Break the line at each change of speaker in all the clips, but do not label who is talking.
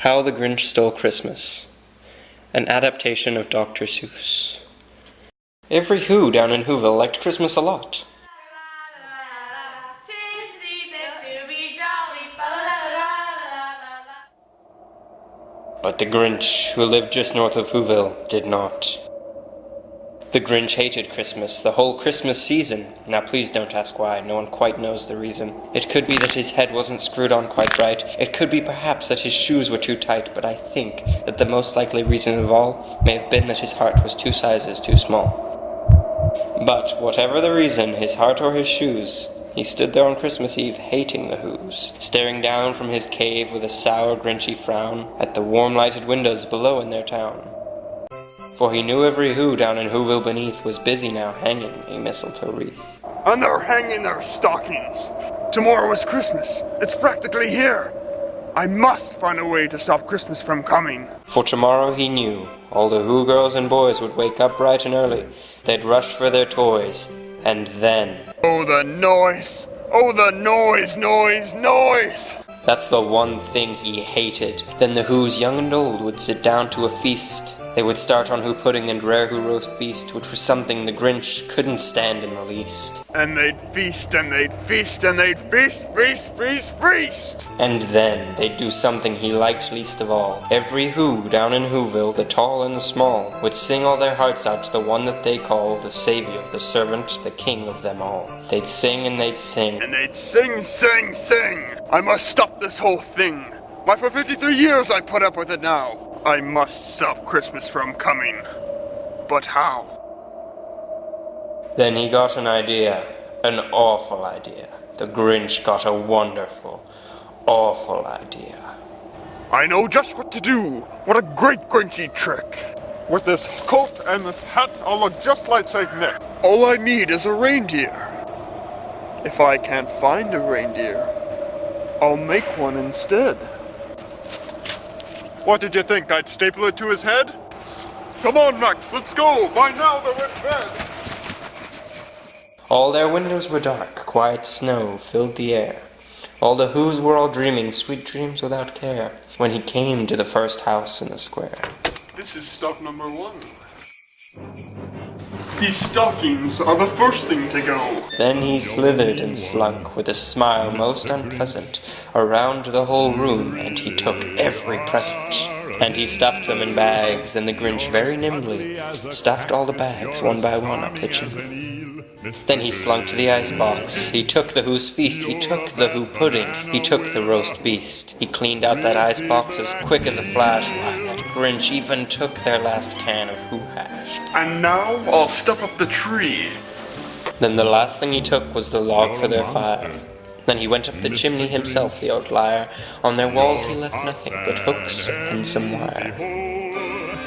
How the Grinch Stole Christmas, an adaptation of Dr. Seuss. Every Who down in Whoville liked Christmas a lot. But the Grinch, who lived just north of Whoville, did not. The Grinch hated Christmas, the whole Christmas season. Now please don't ask why, no one quite knows the reason. It could be that his head wasn't screwed on quite right. It could be perhaps that his shoes were too tight, but I think that the most likely reason of all may have been that his heart was 2 sizes too small. But whatever the reason, his heart or his shoes, he stood there on Christmas Eve hating the Whos, staring down from his cave with a sour, grinchy frown at the warm lighted windows below in their town. For he knew every Who down in Whoville beneath was busy now hanging a mistletoe wreath.
And they're hanging their stockings. Tomorrow is Christmas. It's practically here. I must find a way to stop Christmas from coming.
For tomorrow he knew all the Who girls and boys would wake up bright and early. They'd rush for their toys, and then...
Oh, the noise! Oh, the noise, noise, noise!
That's the one thing he hated. Then the Whos, young and old, would sit down to a feast. They would start on Who pudding and rare Who roast beast, which was something the Grinch couldn't stand in the least.
And they'd feast, and they'd feast, and they'd feast, feast, feast, feast!
And then they'd do something he liked least of all. Every Who down in Whoville, the tall and the small, would sing all their hearts out to the one that they call the Savior, the Servant, the King of them all. They'd sing and they'd sing.
And they'd sing, sing, sing! I must stop this whole thing. Why, for 53 years I put up with it now. I must stop Christmas from coming. But how?
Then he got an idea. An awful idea. The Grinch got a wonderful, awful idea.
I know just what to do. What a great Grinchy trick. With this coat and this hat, I'll look just like Saint Nick. All I need is a reindeer. If I can't find a reindeer, I'll make one instead. What did you think? I'd staple it to his head? Come on, Max, let's go! By now they're in bed!
All their windows were dark, quiet snow filled the air. All the Whos were all dreaming sweet dreams without care, when he came to the first house in the square.
This is stop number 1. These stockings are the first thing to go.
Then he slithered and slunk, with a smile most unpleasant, around the whole room, and he took every present. And he stuffed them in bags, and the Grinch very nimbly stuffed all the bags one by one up the chimney. Then he slunk to the icebox. He took the Who's feast, he took the Who pudding, he took the roast beast. He cleaned out that icebox as quick as a flash. Why, that Grinch even took their last can of Who hash.
And now I'll stuff up the tree.
Then the last thing he took was the log for their fire. Then he went up the chimney himself, the old liar. On their walls he left nothing but hooks and some wire.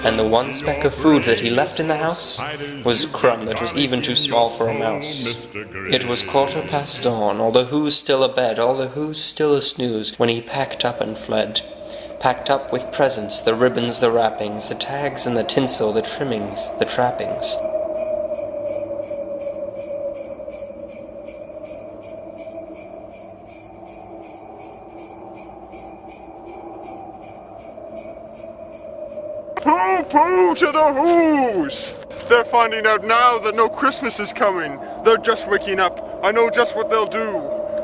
And the one speck of food that he left in the house was a crumb that was even too small for a mouse. It was 1/4 dawn, all the Who's still abed, all the Who's still a snooze, when he packed up and fled. Packed up with presents, the ribbons, the wrappings, the tags and the tinsel, the trimmings, the trappings.
Pooh to the Who's! They're finding out now that no Christmas is coming. They're just waking up. I know just what they'll do.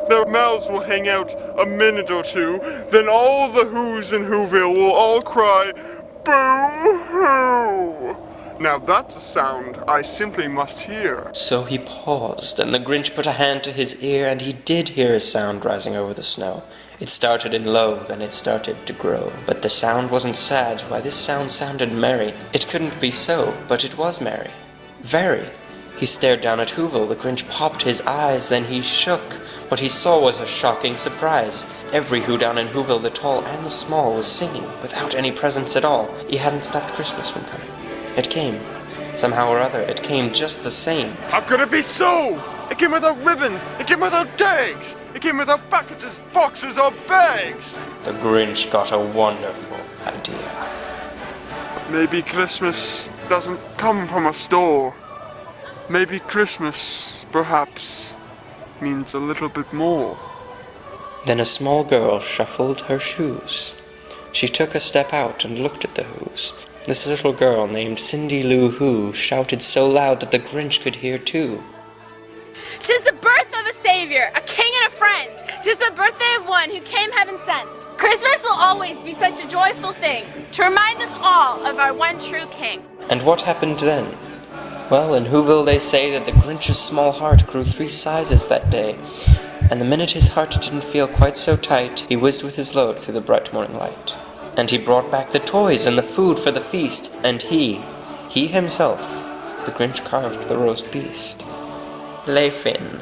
Their mouths will hang out a minute or two. Then all the Who's in Whoville will all cry, boo-hoo! Now that's a sound I simply must hear.
So he paused, and the Grinch put a hand to his ear, and he did hear a sound rising over the snow. It started in low, then it started to grow. But the sound wasn't sad. Why, this sound sounded merry. It couldn't be so, but it was merry. Very. He stared down at Whoville. The Grinch popped his eyes, then he shook. What he saw was a shocking surprise. Every Who down in Whoville, the tall and the small, was singing, without any presents at all. He hadn't stopped Christmas from coming. It came. Somehow or other, it came just the same.
How could it be so? It came without ribbons. It came without tags. It came without packages, boxes, or bags.
The Grinch got a wonderful idea.
Maybe Christmas doesn't come from a store. Maybe Christmas, perhaps, means a little bit more.
Then a small girl shuffled her shoes. She took a step out and looked at the Whos. This little girl named Cindy Lou Who shouted so loud that the Grinch could hear too.
"'Tis the birth of a savior, a king and a friend. 'Tis the birthday of one who came heaven sent. Christmas will always be such a joyful thing, to remind us all of our one true king."
And what happened then? Well, in Whoville they say that the Grinch's small heart grew 3 sizes that day, and the minute his heart didn't feel quite so tight, he whizzed with his load through the bright morning light. And he brought back the toys and the food for the feast, and he himself, the Grinch carved the roast beast. Leifin.